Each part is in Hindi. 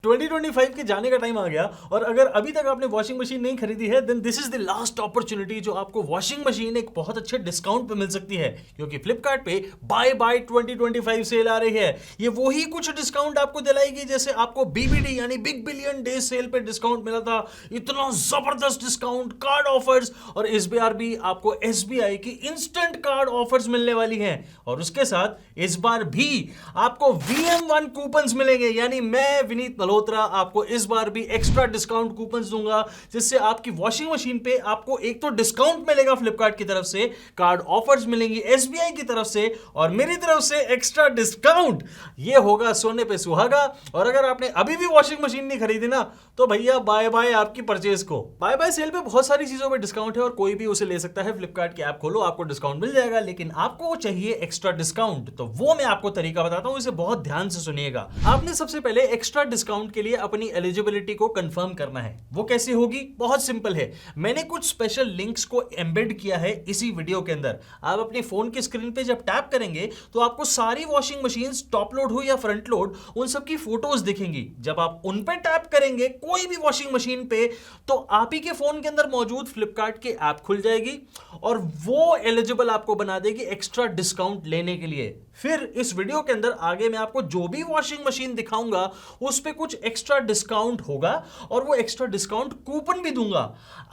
2025 के जाने का टाइम आ गया और अगर अभी तक आपने वॉशिंग मशीन नहीं खरीदी है then this is the last opportunity जो आपको वॉशिंग मशीन एक बहुत अच्छे डिस्काउंट पे मिल सकती है, क्योंकि फ्लिपकार्ट पे बाय 2025 सेल आ रही है। ये वही कुछ डिस्काउंट आपको दिलाएगी जैसे आपको बीबीडी यानी बिग बिलियन डे सेल पे डिस्काउंट मिला था। इतना जबरदस्त डिस्काउंट, कार्ड ऑफर्स, और इस बार भी आपको एसबीआई की इंस्टेंट कार्ड ऑफर्स मिलने वाली हैं। और उसके साथ इस बार भी आपको VM1 कूपन्स मिलेंगे, यानी मैं विनीत मल्होत्रा आपको इस बार भी एक्स्ट्रा डिस्काउंट कूपन्स दूंगा, जिससे आपकी वॉशिंग मशीन पे आपको एक तो डिस्काउंट मिलेगा फ्लिपकार्ट की तरफ से, कार्ड ऑफर्स मिलेंगी एसबीआई की तरफ से, और मेरी तरफ से एक्स्ट्रा डिस्काउंट। ये होगा सोने पे सुहागा। और अगर आपने अभी भी वॉशिंग मशीन नहीं खरीदी ना तो भैया बाय बाय आपकी परचेज को। बाय बाय सेल पे बहुत सारी चीजों पे डिस्काउंट है और कोई भी उसे ले सकता है। फ्लिपकार्ट की ऐप खोलो, आपको डिस्काउंट मिल जाएगा, लेकिन आपको चाहिए एक्स्ट्रा डिस्काउंट, तो वो मैं आपको तरीका बताता हूं, इसे बहुत ध्यान से सुनिएगा। आपने सबसे पहले एक्स्ट्रा डिस्काउंट के लिए अपनी एलिजिबिलिटी को कंफर्म करना है। वो कैसे होगी? बहुत सिंपल है। मैंने कुछ स्पेशल लिंक्स को एम्बेड किया है इसी वीडियो के अंदर। आप अपने फोन की स्क्रीन पे जब टैप करेंगे तो आपको सारी वॉशिंग मशीन टॉप लोड हो या फ्रंट लोड उन सब की फोटोज दिखेंगी। जब आप उन पे टैप करेंगे कोई भी वॉशिंग मशीन पे, तो आप ही के फोन के अंदर मौजूद फ्लिपकार्ट की ऐप खुल जाएगी और वो एलिजिबल आपको बना देगी एक्स्ट्रा डिस्काउंट लेने के लिए। फिर इस वीडियो के अंदर आगे मैं आपको जो भी वॉशिंग मशीन दिखाऊंगा उस पे कुछ एक्स्ट्रा डिस्काउंट होगा और वो एक्स्ट्रा डिस्काउंट कूपन भी दूंगा।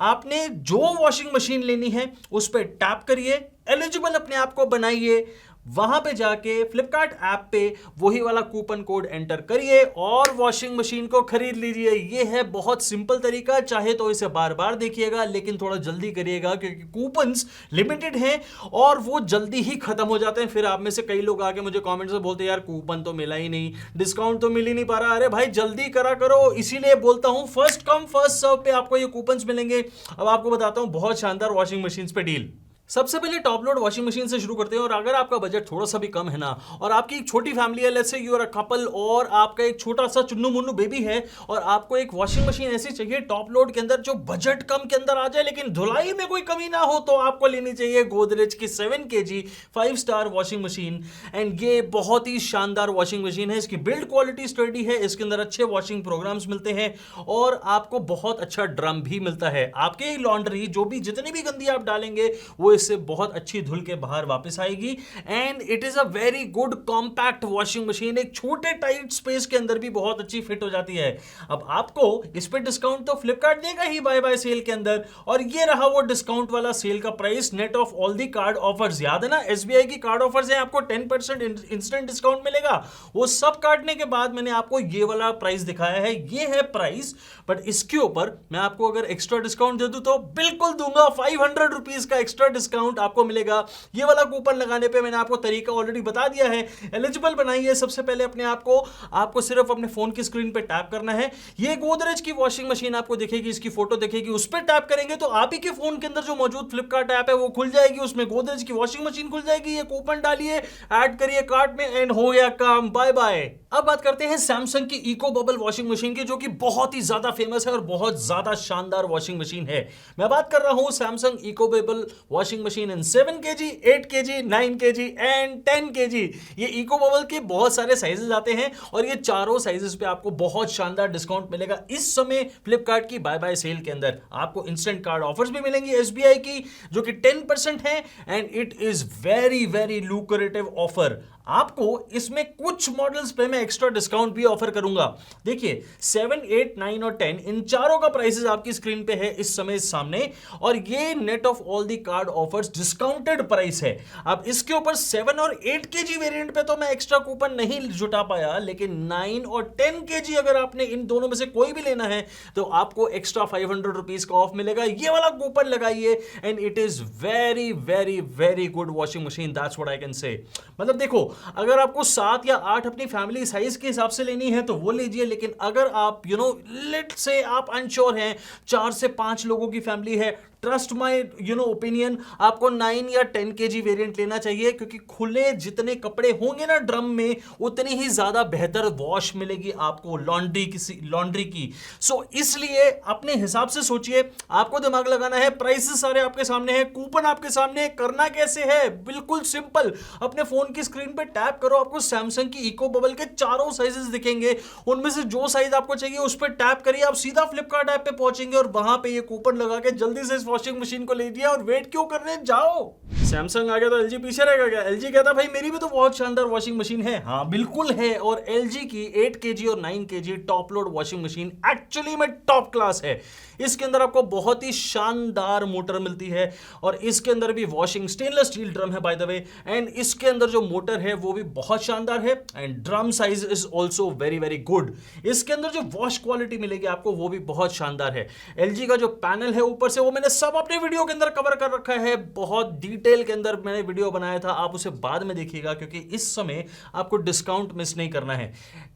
आपने जो वॉशिंग मशीन लेनी है उस पे टैप करिए, एलिजिबल अपने आप को बनाइए, वहां पे जाके फ्लिपकार्ट ऐप पे वही वाला कूपन कोड एंटर करिए और वॉशिंग मशीन को खरीद लीजिए। ये है बहुत सिंपल तरीका। चाहे तो इसे बार बार देखिएगा, लेकिन थोड़ा जल्दी करिएगा क्योंकि कूपन्स लिमिटेड हैं और वो जल्दी ही खत्म हो जाते हैं। फिर आप में से कई लोग आके मुझे कमेंट्स में बोलते हैं यार कूपन तो मिला ही नहीं, डिस्काउंट तो मिल ही नहीं पा रहा। अरे भाई जल्दी करा करो, इसीलिए बोलता हूं फर्स्ट कम फर्स्ट सर्व पे आपको ये कूपन्स मिलेंगे। अब आपको बताता हूं बहुत शानदार वॉशिंग मशीन पे डील। सबसे पहले टॉप लोड वॉशिंग मशीन से शुरू करते हैं। और अगर आपका बजट थोड़ा सा भी कम है ना और आपकी एक छोटी फैमिली है, let's say you are a couple, और आपका एक छोटा सा चुन्नू मुन्नू बेबी है और आपको एक वॉशिंग मशीन ऐसी चाहिए टॉप लोड के अंदर जो बजट कम के अंदर आ जाए लेकिन धुलाई में कोई कमी ना हो, तो आपको लेनी चाहिए गोदरेज की 7 kg 5 star washing machine. And ये बहुत ही शानदार वॉशिंग मशीन है। इसकी बिल्ड क्वालिटी स्टडी है, इसके अंदर अच्छे वॉशिंग प्रोग्राम्स मिलते हैं और आपको बहुत अच्छा ड्रम भी मिलता है। आपके लॉन्ड्री जो भी जितनी भी गंदी आप डालेंगे वो इससे बहुत अच्छी धुल के बाहर वापस आएगी। And it is a very good compact washing machine, एक छोटे टाइट स्पेस के अंदर भी बहुत अच्छी फिट हो जाती है। अब आपको इस पे डिस्काउंट तो फ्लिपकार्ट देगा ही बाय बाय सेल के अंदर, और ये रहा वो डिस्काउंट वाला सेल का price net of all the card offers. याद है ना एसबीआई की कार्ड ऑफर्स है, आपको 10% इंस्टेंट डिस्काउंट मिलेगा। वो सब काटने के बाद मैंने आपको ये वाला प्राइस दिखाया है, ये है प्राइस। बट इसके ऊपर मैं आपको अगर एक्स्ट्रा डिस्काउंट दे दूं तो बिल्कुल दूंगा। 500 रुपीज का एक्स्ट्रा डिस्काउंट आपको मिलेगा। ये वाला कूपन लगाने पे मैंने आपको तरीका ऑलरेडी बता दिया है। एलिजिबल बनाइए सबसे पहले अपने आपको सिर्फ अपने फोन की स्क्रीन पे टैप करना है। ये गोदरेज की वॉशिंग मशीन आपको दिखेगी, इसकी फोटो दिखेगी, उस पर टैप करेंगे तो आप ही के फोन के अंदर जो मौजूद फ्लिपकार्ट ऐप है वो खुल जाएगी, उसमें गोदरेज की वॉशिंग मशीन खुल जाएगी। ये कूपन डालिए, ऐड करिए कार्ट में, एंड हो गया काम, बाय बाय। अब बात करते हैं सैमसंग की इको बबल वॉशिंग मशीन की, जो कि बहुत ही ज्यादा फेमस है और बहुत ज्यादा शानदार वॉशिंग मशीन है। मैं बात कर रहा हूं Samsung eco bubble washing machine in 7 kg, 8 kg, 9 kg and 10 kg। ये इको बबल के बहुत सारे साइजेस आते हैं और ये चारों साइजेस पे आपको बहुत शानदार डिस्काउंट मिलेगा इस समय फ्लिपकार्ट की बाय बाय सेल के अंदर। आपको इंस्टेंट कार्ड ऑफर्स भी मिलेंगी एसबीआई की जो कि 10% है, and it is very very lucrative offer. आपको इसमें कुछ मॉडल्स पे मैं एक्स्ट्रा डिस्काउंट भी ऑफर करूंगा। देखिए 7, 8, 9 और 10 इन चारों का प्राइसेस आपकी स्क्रीन पे है इस समय सामने, और ये net of all the card offers discounted price है। अब इसके ऊपर 7 और 8 kg वेरिएंट पे तो मैं एक्स्ट्रा कूपन नहीं जुटा पाया, लेकिन 9 और 10 kg अगर आपने इन दोनों में से कोई भी लेना है तो आपको एक्स्ट्रा 500 रुपीज का ऑफ मिलेगा। ये वाला कूपन लगाइए and it is very very very good washing machine, that's what I can say. मतलब देखो, अगर आपको 7 या 8 अपनी फैमिली साइज के हिसाब से लेनी है तो वो लीजिए, लेकिन अगर आप लेट्स से आप अनश्योर हैं, 4 से 5 लोगों की फैमिली है, ट्रस्ट माय ओपिनियन, आपको 9 या 10 केजी वेरिएंट लेना चाहिए, क्योंकि खुले जितने कपड़े होंगे ना ड्रम में उतनी ही ज्यादा बेहतर वॉश मिलेगी आपको लॉन्ड्री की। सो इसलिए अपने हिसाब से सोचिए, आपको दिमाग लगाना है, प्राइसेस सारे आपके सामने हैं, कूपन आपके सामने है। करना कैसे है? बिल्कुल सिंपल, अपने फोन की स्क्रीन पे टैप करो, आपको सैमसंग की इको बबल के चारों साइजेस दिखेंगे, उनमें से जो साइज आपको चाहिए उस पर टैप करिए, आप सीधा फ्लिपकार्ट ऐप पे पहुंचेंगे और वहां पे ये कूपन लगा के जल्दी से इस वॉशिंग मशीन को ले लिया। और वेट क्यों करने, जाओ। सैमसंग आ गया तो एलजी पीछे रहेगा क्या? एलजी कहता भाई मेरी भी तो बहुत शानदार वॉशिंग मशीन है। हाँ बिल्कुल है, और एलजी की 8 केजी और 9 KG top load washing machine actually में टॉप क्लास है। इसके अंदर आपको बहुत ही शानदार मोटर मिलती है, और इसके अंदर भी वॉशिंग स्टेनलेस स्टील ड्रम है बाय द वे, एंड इसके अंदर जो मोटर है वो भी बहुत शानदार है, and drum size is also very very good. इसके अंदर जो वॉश क्वालिटी मिलेगी आपको वो भी बहुत शानदार है। एलजी का जो पैनल है ऊपर से, वो मैंने सब अपने वीडियो के अंदर कवर कर रखा है, बहुत डिटेल के अंदर मैंने वीडियो बनाया था, आप उसे बाद में देखिएगा, क्योंकि इस समय आपको डिस्काउंट मिस नहीं करना है।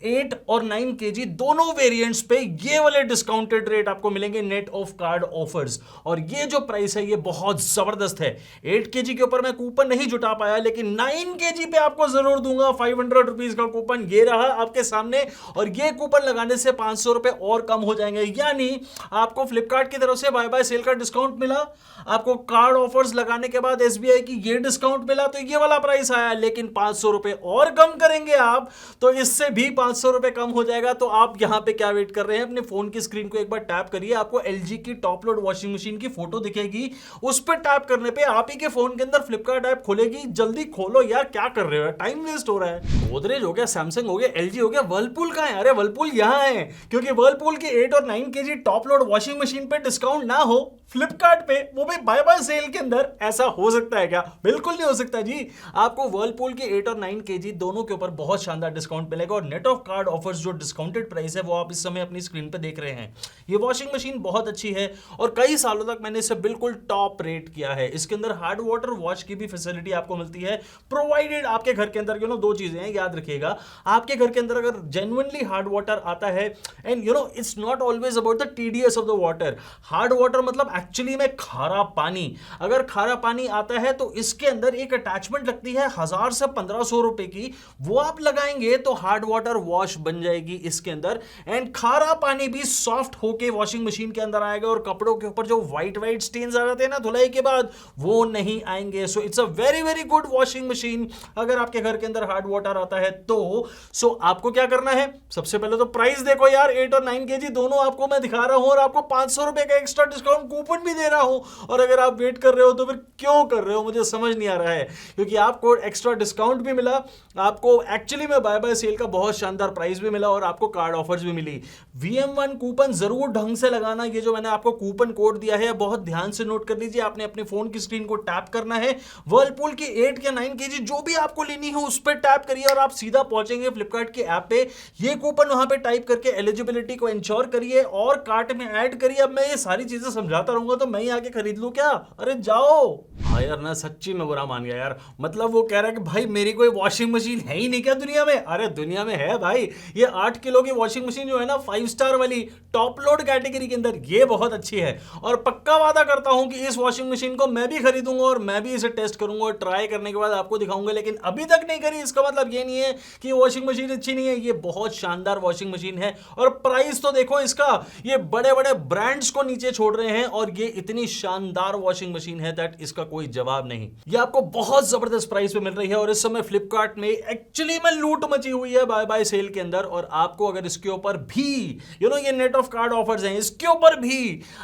8 और 9 केजी दोनों वेरिएंट्स पे ये वाले डिस्काउंटेड रेट आपको मिलेंगे नेट ऑफ कार्ड ऑफर्स, और ये जो प्राइस है ये बहुत जबरदस्त है। 8 केजी के ऊपर मैं कूपन नहीं जुटा पाया, लेकिन 9 केजी पे आपको जरूर दूंगा 500 रुपीज का कूपन। ये रहा आपके सामने, और ये कूपन लगाने से 500 रुपए और कम हो जाएंगे, यानी आपको फ्लिपकार्ट की तरफ से बाय बाय सेल का डिस्काउंट मिला, आपको कार्ड ऑफर्स लगाने के बाद एसबीआई की ये डिस्काउंट मिला, तो ये वाला प्राइस आया, लेकिन 500 रुपए और कम करेंगे आप तो इससे भी 500 रुपए कम हो जाएगा। तो आप यहां पे क्या वेट कर रहे हैं? अपने फोन की स्क्रीन को एक बार टैप करिए, आपको एलजी की टॉप लोड वॉशिंग मशीन की फोटो दिखेगी, उस पर टैप करने पे आप ही के फोन के अंदर फ्लिपकार्ट ऐप खुलेगी। जल्दी खोलो यार, क्या कर रहे हो, टाइम वेस्ट हो रहा है। गोदरेज हो गया, सैमसंग हो गया, एलजी हो गया, वर्लपूल कहां है? अरे वर्लपूल यहां है, क्योंकि वर्लपूल की 8 और 9 KG top load washing machine पे डिस्काउंट ना हो फ्लिपकार्ट पे, वो भी बाय बाय सेल के अंदर, ऐसा हो सकता है क्या? बिल्कुल नहीं हो सकता जी। आपको वर्लपूल के 8 और 9 केजी दोनों के ऊपर बहुत शानदार डिस्काउंट मिलेगा, और नेट ऑफ कार्ड ऑफर्स जो डिस्काउंटेड प्राइस है वो आप इस समय अपनी स्क्रीन पे देख रहे हैं। ये वॉशिंग मशीन बहुत अच्छी है, और कई सालों तक मैंने इसे बिल्कुल टॉप रेट किया है। इसके अंदर हार्ड वाटर वॉश की भी फैसिलिटी आपको मिलती है, प्रोवाइडेड आपके घर के अंदर दो चीजें हैं, याद रखिएगा, आपके घर के अंदर अगर जेन्युइनली हार्ड वाटर आता है, and it's not always about the TDS of the water. Hard water मतलब एक्चुअली में खारा पानी। अगर खारा पानी आता है तो इसके अंदर एक अटैचमेंट लगती है 1000 से 1500 रुपए की, वो आप लगाएंगे तो हार्ड वाटर वॉश बन जाएगी इसके अंदर, एंड खारा पानी भी सॉफ्ट होके वॉशिंग मशीन के अंदर आएगा, और कपड़ों के ऊपर जो व्हाइट व्हाइट स्टेन्स आ जाते हैं ना धुलाई के बाद, वो नहीं आएंगे। So it's a very very good washing machine अगर आपके घर के अंदर हार्ड वाटर आता है तो। सो आपको क्या करना है? सबसे पहले तो प्राइस देखो यार, 8 और 9 केजी दोनों आपको मैं दिखा रहा हूं, और आपको 500 रुपए का एक्स्ट्रा डिस्काउंट कूपन भी दे रहा हूं, और अगर आप वेट कर रहे हो तो फिर क्यों कर रहे हो, मुझे समझ नहीं आ रहा है। क्योंकि आपको एक्स्ट्रा डिस्काउंट भी मिला, आपको एक्चुअली में बाय बाय सेल का बहुत शानदार प्राइस भी मिला, और आपको कार्ड ऑफर्स भी मिली। VM1 कूपन जरूर ढंग से लगाना। ये जो मैंने आपको कूपन कोड दिया है बहुत ध्यान से नोट कर लीजिए, आपने अपने फोन की स्क्रीन को टैप करना है, वर्लपूल की 8 या 9 केजी जो भी आपको लेनी है उस पर टैप करिए, और आप सीधा पहुंचेंगे फ्लिपकार्ट के ऐप पे। ये कूपन वहां पे टाइप करके एलिजिबिलिटी को इंश्योर करिए और कार्ट में ऐड करिए। अब मैं ये सारी चीजें समझाता रहूंगा तो मैं ही आके खरीद लूं क्या? अरे जाओ। हाँ यार ना, सच्ची में बुरा मान गया यार। मतलब वो कह रहा है कि भाई मेरी कोई वॉशिंग मशीन है ही नहीं क्या दुनिया में? अरे दुनिया में है भाई। ये 8 किलो की वॉशिंग मशीन जो है ना, 5 स्टार वाली टॉप लोड कैटेगरी के अंदर, ये बहुत अच्छी है, और पक्का वादा करता हूं कि इस वॉशिंग मशीन को मैं भी खरीदूंगा, और मैं भी इसे टेस्ट करूंगा, और ट्राई करने के बाद आपको दिखाऊंगा। लेकिन अभी तक नहीं करी, इसका मतलब ये नहीं है कि वॉशिंग मशीन अच्छी नहीं है। ये बहुत शानदार वॉशिंग मशीन है, और प्राइस तो देखो इसका, ये बड़े बड़े ब्रांड्स को नीचे छोड़ रहे हैं, और ये इतनी शानदार वॉशिंग मशीन है दैट इसका कोई जवाब नहीं। ये आपको बहुत जबरदस्त प्राइस पे मिल रही है, और इस समय फ्लिपकार्ट में एक्चुअली में लूट मची हुई है बाय बाय सेल के अंदर। और आपको अगर इसके ऊपर भी ये नेट ऑफ कार्ड ऑफर्स हैं, इसके ऊपर भी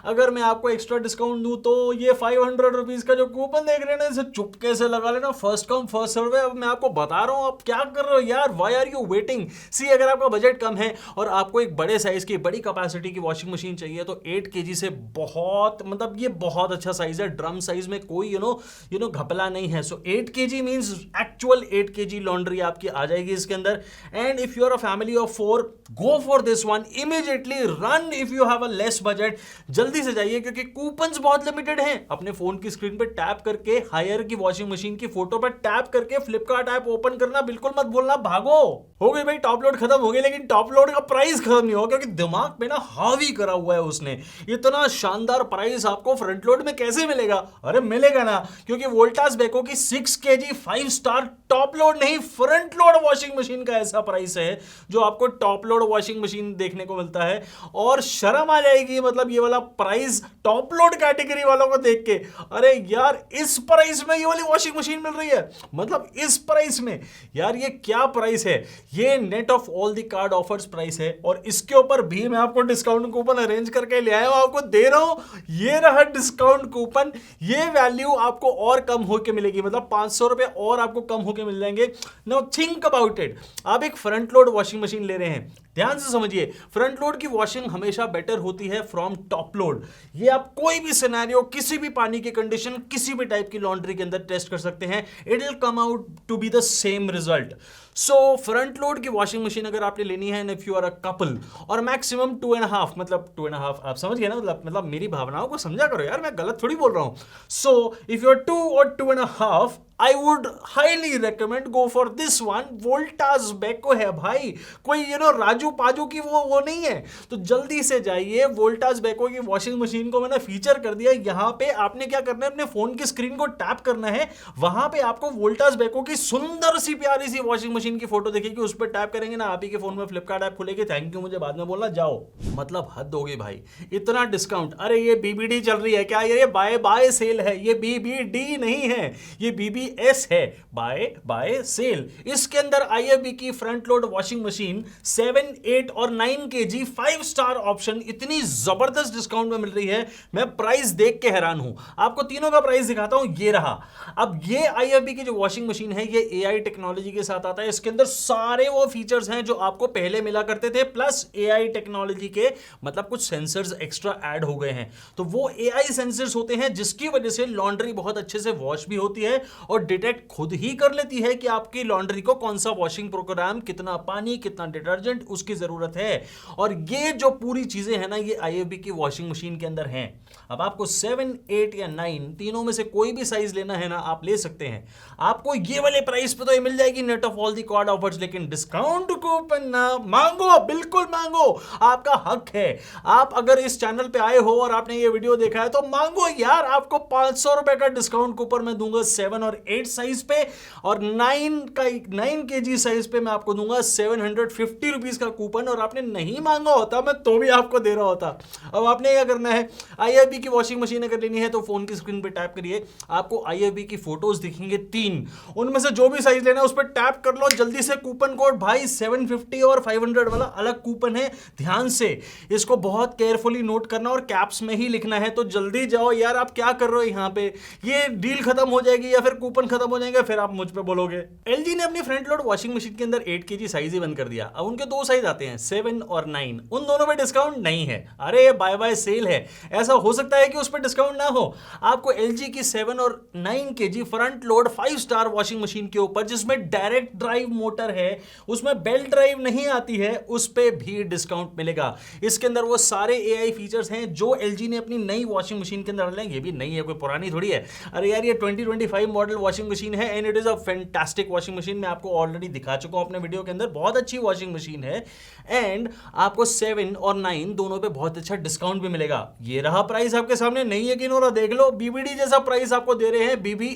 अगर मैं आपको एक्स्ट्रा डिस्काउंट दूं तो ये 500 रुपीज का जो कूपन देख रहे हैं ना, इसे चुपके से लगा लेना, फर्स्ट कम फर्स्ट सर्व है। अब मैं आपको बता रहा हूं, आप क्या कर रहे हो यार, व्हाई आर यू वेटिंग? सी, अगर आपका बजट कम है और आपको एक बड़े साइज की बड़ी कैपेसिटी की वॉशिंग मशीन चाहिए तो 8 केजी से बहुत, मतलब ये बहुत अच्छा साइज है, ड्रम साइज में कोई घपला नहीं है। So 8 KG means actual 8 KG laundry आपकी आ जाएगी इसके अंदर। And if you are a family of 4, go for this one immediately, run if you have a less budget. जल्दी से जाइए क्योंकि कूपन्स बहुत लिमिटेड हैं। अपने फोन की स्क्रीन पे टैप करके हायर की वॉशिंग मशीन की फोटो पर टैप करके फ्लिपकार्ट ऐप ओपन करना बिल्कुल मत भूलना, भागो। हो गई भाई, टॉप लोड खत्म हो गई, लेकिन टॉप लोड का प्राइस खत्म नहीं होगा, क्योंकि दिमाग पे ना हावी करा हुआ है उसने। इतना शानदार प्राइस आपको फ्रंट लोड में कैसे मिलेगा? अरे मिलेगा ना, क्योंकि वोल्टास बेको की 6 kg 5 स्टार टॉप लोड नहीं फ्रंट लोड वॉशिंग मशीन का ऐसा प्राइस है जो आपको टॉप लोड वॉशिंग मशीन देखने को मिलता है। और शर्म आ जाएगी मतलब ये वाला प्राइस टॉप लोड कैटेगरी वालों को देख के, अरे यार इस प्राइस में ये वाली वॉशिंग मशीन मिल रही है, मतलब इस प्राइस में यार ये क्या प्राइस है? ये net of all the card offers price है और इसके ऊपर भी मैं आपको डिस्काउंट कूपन अरेंज करके ले आया हूं, आपको दे रहा हूं। ये रहा डिस्काउंट कूपन, ये वैल्यू आपको और कम होके मिलेगी, मतलब 500 रुपए और आपको कम होके मिल जाएंगे। नाउ थिंक अबाउट इट, आप एक फ्रंट लोड वॉशिंग मशीन ले रहे हैं, ध्यान से समझिए, फ्रंट लोड की वॉशिंग हमेशा बेटर होती है फ्रॉम टॉप लोड। ये आप कोई भी सिनेरियो, किसी भी पानी की कंडीशन, किसी भी टाइप की लॉन्ड्री के अंदर टेस्ट कर सकते हैं, it will come out to be the same result. So front load की वॉशिंग मशीन अगर आपने लेनी है, if you are a couple, और मैक्सिमम 2.5, मतलब 2.5 आप समझ गए ना, मतलब मेरी भावनाओं को समझा करो यार, मैं गलत थोड़ी बोल रहा हूं। सो इफ यू आर 2 और 2.5, I would highly recommend go for this one. Voltas Beko है भाई, कोई राजू पाजू की वो नहीं है। तो जल्दी से जाइए, वोल्टास बेको की वॉशिंग मशीन को मैंने फीचर कर दिया। यहां पे आपने क्या करना है, अपने फोन की स्क्रीन को टैप करना है, वहां पे आपको वोल्टास बेको की सुंदर सी प्यारी सी वॉशिंग मशीन की फोटो दिखेगी, उस पर टैप करेंगे ना, आप ही के फोन में फ्लिपकार्ट ऐप खुलेगी। थैंक यू मुझे बाद में बोलना, जाओ। मतलब हद हो गई भाई, इतना डिस्काउंट। अरे ये बीबीडी चल रही है क्या? ये बाय बाय सेल है, ये बीबीडी नहीं है, ये बीबीएस है, बाय सेल। इसके अंदर आईएफबी की फ्रंट लोड वॉशिंग मशीन 7, 8 और 9 kg 5 स्टार ऑप्शन इतनी जबरदस्त डिस्काउंट में मिल रही है, मैं प्राइस देख के हैरान हूं। आपको तीनों का प्राइस दिखाता हूं, ये रहा। अब ये आईएफबी की जो वॉशिंग मशीन है, ये एआई टेक्नोलॉजी के साथ आता है। इसके अंदर सारे वो फीचर्स हैं जो आपको पहले मिला करते थे, प्लस एआई टेक्नोलॉजी के मतलब कुछ सेंसर्स एक्स्ट्रा ऐड हो गए हैं। तो वो एआई सेंसर्स होते हैं जिसकी वजह से लॉन्ड्री बहुत अच्छे से वॉश भी होती है और डिटेक्ट खुद ही कर लेती है कि आपकी लॉन्ड्री को कौन सा वॉशिंग प्रोग्राम, कितना पानी, कितना डिटर्जेंट उसकी जरूरत है। और ये जो पूरी चीजें हैं ना, ये आईएफबी की वॉशिंग मशीन के अंदर हैं। अब आपको 7, 8 या 9 तीनों में से कोई भी साइज लेना है ना, आप ले सकते हैं। आपको ये वाले प्राइस पे तो ये मिल जाएगी net of all the card offers, लेकिन डिस्काउंट कूपन ना मांगो, बिल्कुल मांगो, आपका हक है। आप अगर इस चैनल पे आए हो और आपने ये वीडियो देखा है तो मांगो यार, आपको 500 रुपए का डिस्काउंट कूपन मैं दूंगा 7 और 8 साइज पे, और 9 kg साइज पे मैं आपको दूंगा 750 रुपीज का कूपन। और आपने नहीं मांगा होता मैं तो भी आपको दे रहा होता। अब आपने क्या करना है, आईएफबी की वॉशिंग मशीन अगर लेनी है तो फोन की स्क्रीन पे टैप करिए, आपको आईएफबी की फोटोज दिखेंगे 3, उनमें से जो भी साइज लेना है उस पर टैप कर लो जल्दी से। कूपन कोड भाई 750 और 500 वाला अलग कूपन है, ध्यान से इसको बहुत केयरफुली नोट करना और कैप्स में ही लिखना है। तो जल्दी जाओ यार, आप क्या कर रहे हो यहाँ पे, ये डील खत्म हो जाएगी या फिर कूपन खत्म हो जाएगा, फिर आप मुझ पे बोलोगे। एलजी ने अपनी फ्रंट लोड वॉशिंग मशीन के अंदर 8 kg साइज ही बंद कर दिया। अब उनके 2 साइज आते हैं, 7 और 9, उन दोनों पे डिस्काउंट नहीं है। अरे ये बाय बाय सेल है, ऐसा हो सकता है कि उस पर डिस्काउंट ना हो। आपको एलजी की 7 और 9 kg front load 5 star washing machine के ऊपर, जिसमें डायरेक्ट ड्राइव मोटर है, उसमें बेल्ट ड्राइव नहीं आती है, उस पे भी डिस्काउंट मिलेगा। इसके अंदर वो सारे एआई फीचर्स हैं जो एलजी ने अपनी नई वॉशिंग मशीन के अंदर डाले हैं। ये भी नई है, कोई पुरानी थोड़ी है। अरे यार ये 2025 मॉडल वॉशिंग मशीन है and it is a fantastic washing machine. मैं आपको ऑलरेडी दिखा चुका हूं अपने वीडियो के अंदर, बहुत अच्छी वॉशिंग मशीन है एंड आपको 7 और 9 दोनों पे बहुत अच्छा डिस्काउंट भी मिलेगा। ये रहा प्राइस आपके सामने, नहीं यकीन हो रहा देख लो, बीबीडी जैसा प्राइस आपको दे रहे हैं। बीबी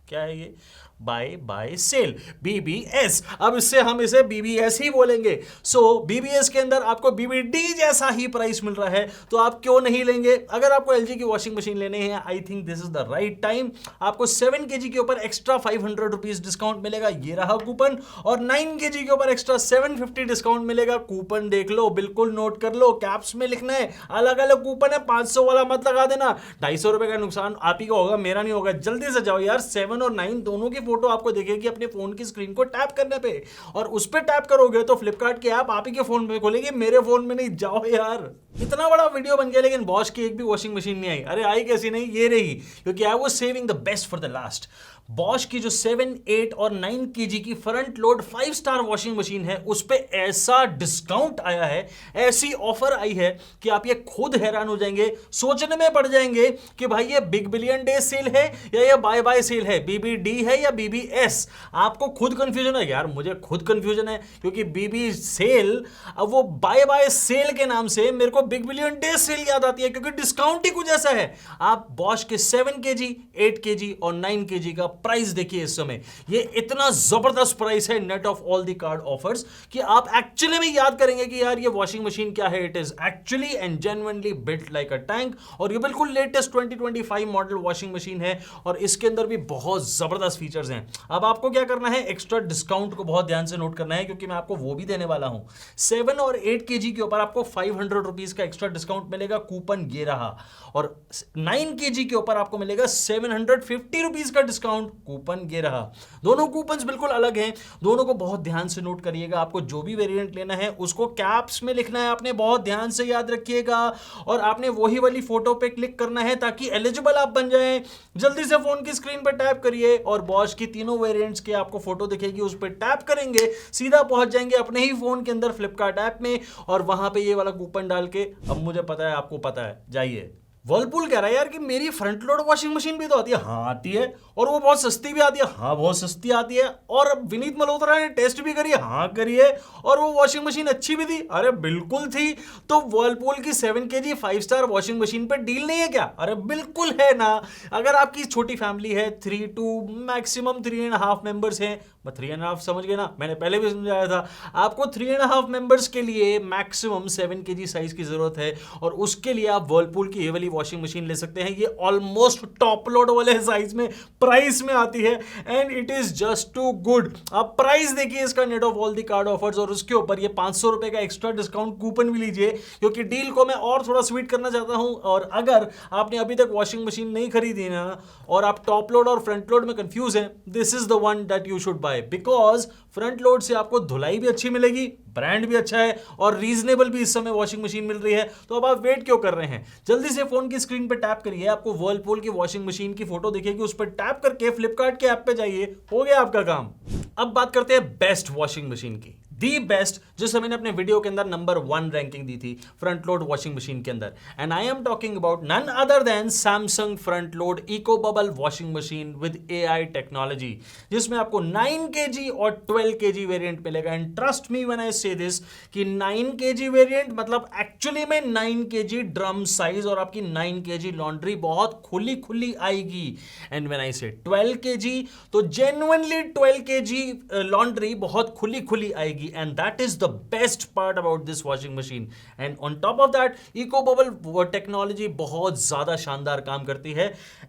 क्या है ये, बाय सेल, बीबीएस। अब इससे हम इसे बीबीएस ही बोलेंगे। सो बीबीएस के अंदर आपको बीबीडी जैसा ही प्राइस मिल रहा है, तो आप क्यों नहीं लेंगे? अगर आपको एलजी की वॉशिंग मशीन लेने हैं, I think this is the right time. आपको 7 kg के ऊपर एक्स्ट्रा 500 रुपीज डिस्काउंट मिलेगा, ये रहा कूपन, और 9 kg के ऊपर एक्स्ट्रा 750 डिस्काउंट मिलेगा। कूपन देख लो, बिल्कुल नोट कर लो, कैप्स में लिखना है, अलग अलग कूपन है, 500 वाला मत लगा देना। 250 रुपए का नुकसान आप ही का होगा, मेरा नहीं होगा। जल्दी से जाओ यार, 7 और 9 दोनों की फोटो आपको दिखेगी अपने फोन की स्क्रीन को टैप करने पे, और उस पे टैप करोगे तो फ्लिपकार्ट की ऐप आप ही के फोन में खोलेगी, मेरे फोन में नहीं। जाओ यार, इतना बड़ा वीडियो बन गया लेकिन बॉश की एक भी वॉशिंग मशीन नहीं आई। अरे आई कैसी नहीं, ये रही, क्योंकि I was saving the best for the last. Bosch की जो 7, 8 और 9 kg की front load 5 star washing machine है, उस पे ऐसा डिस्काउंट आया है, ऐसी ऑफर आई है कि आप ये खुद हैरान हो जाएंगे, सोचने में पड़ जाएंगे कि भाई ये बिग बिलियन डे सेल है या ये बाय बाय सेल है, बीबीडी है या बीबीएस। आपको खुद कंफ्यूजन है यार, मुझे खुद कंफ्यूजन है, क्योंकि बीबी सेल, अब वो बाय बाय सेल के नाम से मेरे को आपको बिग बिलियन डे सेल याद आती है, क्योंकि डिस्काउंट ही कुछ ऐसा है। आप बॉश के 7 kg, 8 kg और 9 kg का प्राइस देखिए इस समय, ये इतना जबरदस्त प्राइस है net of all the card offers कि आप एक्चुअली में याद करेंगे कि यार ये वॉशिंग मशीन क्या है। It is actually and genuinely built like a tank, और ये बिल्कुल लेटेस्ट 2025 मॉडल वॉशिंग मशीन है, और इसके अंदर भी बहुत जबरदस्त फीचर्स हैं। अब आपको क्या करना है, एक्स्ट्रा डिस्काउंट को बहुत ध्यान से नोट करना है, क्योंकि मैं आपको वो भी देने वाला हूं। 7 और 8 kg के ऊपर आपको 500 रुपीज का एक्स्ट्रा डिस्काउंट मिलेगा, कूपन ये रहा। और 9 kg के ऊपर आपको मिलेगा 750 रुपीज का डिस्काउंट, कूपन ये रहा। दोनों कूपन्स बिल्कुल अलग हैं, दोनों को बहुत ध्यान से नोट करिएगा। आपको जो भी वेरिएंट लेना है उसको कैप्स में लिखना है, आपने बहुत ध्यान से याद रखिएगा, और आपने वही वाली फोटो पे क्लिक करना है ताकि एलिजिबल आप बन जाएं। जल्दी से फोन की स्क्रीन पर टैप करिए और बॉश की तीनों वेरिएंट्स के आपको फोटो दिखेगी, उस पर टैप करेंगे सीधा पहुंच जाएंगे अपने ही फोन के अंदर फ्लिपकार्ट ऐप में, और वहां पे ये वाला कूपन डाल के, अब मुझे पता है आपको पता है, जाइए। वर्लपूल कह रहा है यार कि मेरी फ्रंट लोड वॉशिंग मशीन भी तो आती है। हाँ आती है, और वो बहुत सस्ती भी आती है। हाँ बहुत सस्ती आती है। और विनीत मल्होत्रा ने टेस्ट भी करी है। हाँ करिए। और वो वॉशिंग मशीन अच्छी भी थी। अरे बिल्कुल थी। तो वर्लपूल की 7 kg 5 स्टार वॉशिंग मशीन पे डील नहीं है क्या? अरे बिल्कुल है ना। अगर आपकी छोटी फैमिली है, 3 to मैक्सिमम 3.5 मेंबर्स हैं, 3.5 समझ गए ना, मैंने पहले भी समझाया था आपको, 3.5 मेंबर्स के लिए मैक्सिमम 7 kg साइज की जरूरत है, और उसके लिए आप वर्लपूल की ये वाली वॉशिंग मशीन ले सकते हैं। ये ऑलमोस्ट टॉप लोड वाले साइज में प्राइस में आती है, and it is just too good. आप प्राइस देखिए इसका net of all the card offers, और उसके ऊपर ये 500 रुपए का एक्स्ट्रा डिस्काउंट कूपन भी लीजिए, क्योंकि डील को मैं और थोड़ा स्वीट करना चाहता हूं। और अगर आपने अभी तक वॉशिंग मशीन नहीं खरीदी ना, और आप टॉप लोड और फ्रंट लोड में कंफ्यूज हैं, this is the one that you should buy, because front load से आपको धुलाई भी अच्छी मिलेगी, ब्रांड भी अच्छा है, और रीजनेबल भी इस समय वॉशिंग मशीन मिल रही है। तो अब आप वेट क्यों कर रहे हैं? जल्दी से फोन की स्क्रीन पे टैप करिए, आपको वर्लपूल की वॉशिंग मशीन की फोटो दिखेगी, उस पर टैप करके फ्लिपकार्ट के ऐप पे जाइए, हो गया आपका काम। अब बात करते हैं बेस्ट वॉशिंग मशीन की, दी बेस्ट, जिस मैंने अपने वीडियो के अंदर नंबर 1 रैंकिंग दी थी फ्रंट लोड वॉशिंग मशीन के अंदर, and I am talking about none other than Samsung front load eco bubble washing machine with AI technology, जिसमें आपको 9 kg और 12 kg वेरिएंट मिलेगा। And trust me when I say this कि 9 kg वेरिएंट मतलब एक्चुअली में 9 kg ड्रम साइज, और आपकी 9 kg लॉन्ड्री बहुत खुली खुली आएगी। एंड व्हेन आई से 12 kg, तो जेन्युइनली 12 kg लॉन्ड्री बहुत खुली खुली आएगी, and that is the best part about this washing machine. And on top of that, eco bubble technology बहुत ज्यादा शानदार काम करती है,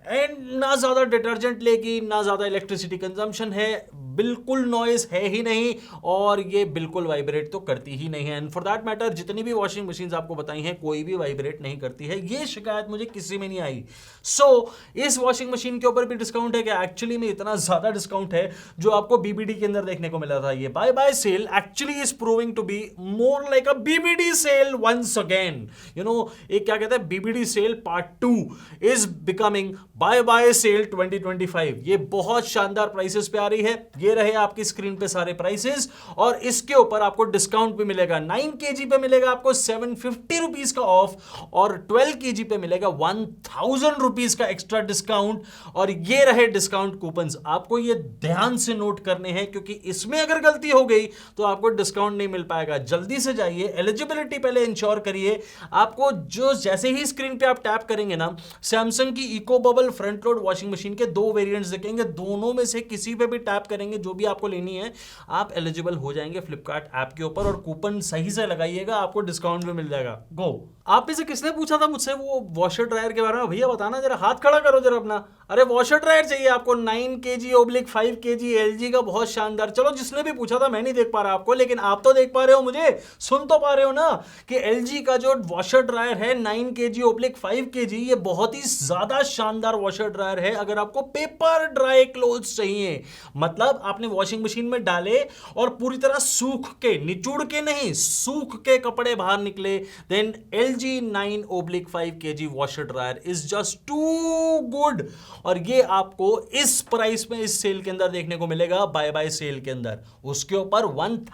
एंड ना ज्यादा डिटर्जेंट लेगी, ना ज्यादा इलेक्ट्रिसिटी कंजम्पशन है, बिल्कुल नॉइस है ही नहीं, और ये बिल्कुल वाइब्रेट तो करती ही नहीं है। एंड फॉर दैट मैटर जितनी भी वॉशिंग मशीन्स आपको बताई हैं, कोई भी वाइब्रेट नहीं करती है। ये शिकायत मुझे किसी में नहीं आई। सो इस वॉशिंग मशीन के ऊपर भी डिस्काउंट है, कि एक्चुअली में इतना ज्यादा डिस्काउंट है जो आपको BBD के अंदर देखने को मिला था। ये bye bye sale actually is proving to be more like a BBD sale once again. You know, एक क्या कहते हैं, BBD sale part 2 is becoming bye bye sale 2025. ये बहुत शानदार प्राइसेस पे आ रही है। ये रहे आपकी स्क्रीन पे सारे प्राइसेस, और इसके ऊपर आपको डिस्काउंट भी मिलेगा। 9 kg पे मिलेगा आपको 750 रुपीज का ऑफ, और 12 kg पे मिलेगा 1000 रुपीज का एक्स्ट्रा डिस्काउंट। और ये रहे डिस्काउंट कूपन्स, आपको ये ध्यान से नोट करने हैं, क्योंकि इसमें अगर गलती हो गई तो आपको डिस्काउंट नहीं मिल पाएगा। जल्दी से जाइए, एलिजिबिलिटी पहले इंश्योर करिए। आपको जो जैसे ही स्क्रीन पे आप टैप करेंगे ना, सैमसंग की eco bubble front load washing machine के 2 वेरिएंट्स दिखेंगे, दोनों में से किसी पे भी टैप करेंगे, जो भी आपको लेनी है, आप एलिजिबल हो जाएंगे फ्लिपकार्ट ऐप के ऊपर, और कूपन सही से लगाइएगा, आपको डिस्काउंट भी मिल जाएगा। गो। आप में से किसने पूछा था मुझसे वो वॉशर ड्रायर के बारे में? भैया बताना जरा, हाथ खड़ा करो जरा अपना। अरे वॉशर ड्रायर चाहिए आपको 9 kg/5 kg LG का, बहुत शानदार। चलो जिसने भी पूछा था, मैं नहीं देख पा रहा आपको, लेकिन आप तो देख पा रहे हो, मुझे सुन तो पा रहे हो ना, कि LG का जो वॉशर ड्रायर है 9 kg/5 kg, ये बहुत ही ज्यादा शानदार वॉशर ड्रायर है। अगर आपको पेपर ड्राई क्लोथ्स चाहिए, मतलब आपने वॉशिंग मशीन में डाले और पूरी तरह सूख के, निचुड़ के नहीं, सूख के कपड़े बाहर निकले, then LG 9/5 kg washer dryer is just too good. और ये आपको इस प्राइस में, इस सेल के अंदर देखने को मिलेगा, बाय बाय सेल के अंदर। उसके ऊपर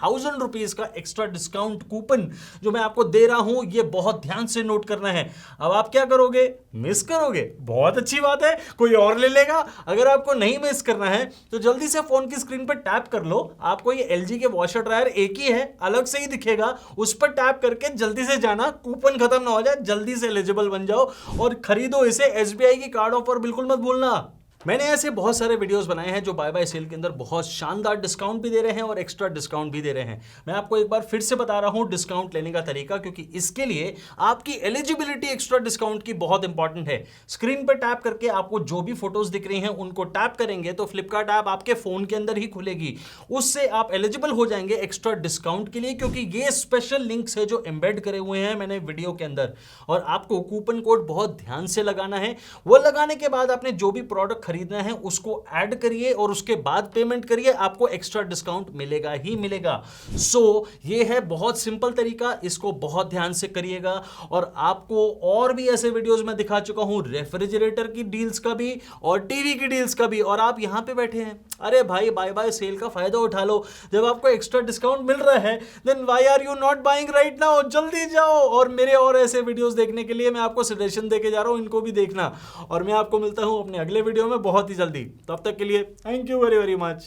₹1000 का एक्स्ट्रा डिस्काउंट कूपन जो मैं आपको दे रहा हूं, ये बहुत ध्यान से नोट करना है। अब आप क्या करोगे? मिस करोगे? बहुत अच्छी बात है, कोई और ले लेगा। अगर आपको नहीं मिस करना है तो जल्दी से फोन की स्क्रीन पर टैप कर लो। आपको ये एलजी के वॉशर ड्रायर एक ही है, अलग से ही दिखेगा, उस पर टैप करके जल्दी से जाना, कूपन खत्म ना हो जाए, जल्दी से एलिजिबल बन जाओ और खरीदो इसे। एसबीआई की कार्ड ऑफर बिल्कुल मत भूलना। मैंने ऐसे बहुत सारे वीडियोस बनाए हैं जो बाय बाय सेल के अंदर बहुत शानदार डिस्काउंट भी दे रहे हैं और एक्स्ट्रा डिस्काउंट भी दे रहे हैं। मैं आपको एक बार फिर से बता रहा हूं डिस्काउंट लेने का तरीका, क्योंकि इसके लिए आपकी एलिजिबिलिटी एक्स्ट्रा डिस्काउंट की बहुत इंपॉर्टेंट है। स्क्रीन पर टैप करके आपको जो भी फोटोज दिख रही हैं उनको टैप करेंगे तो फ्लिपकार्ट ऐप आपके फोन के अंदर ही खुलेगी। उससे आप एलिजिबल हो जाएंगे एक्स्ट्रा डिस्काउंट के लिए, क्योंकि ये स्पेशल लिंक्स है जो एम्बेड करे हुए हैं मैंने वीडियो के अंदर। और आपको कूपन कोड बहुत ध्यान से लगाना है। वो लगाने के बाद आपने जो भी प्रोडक्ट खरीदना है उसको ऐड करिए और उसके बाद पेमेंट करिए, आपको एक्स्ट्रा डिस्काउंट मिलेगा ही मिलेगा। ये है बहुत सिंपल तरीका, इसको बहुत ध्यान से करिएगा। और आपको और भी ऐसे वीडियोस मैं दिखा चुका हूं, रेफ्रिजरेटर की डील्स का भी और टीवी की डील्स का भी, और आप यहां पे बैठे हैं। अरे भाई, बाय बाय सेल का फायदा उठा लो। जब आपको एक्स्ट्रा डिस्काउंट मिल रहा है then why are you not buying right now? जल्दी जाओ। और मेरे और ऐसे वीडियोस देखने के लिए मैं आपको सजेशन देके जा रहा हूं, इनको भी देखना। और मैं आपको मिलता हूं अपने अगले वीडियो में बहुत ही जल्दी। तब तक के लिए thank you very very much.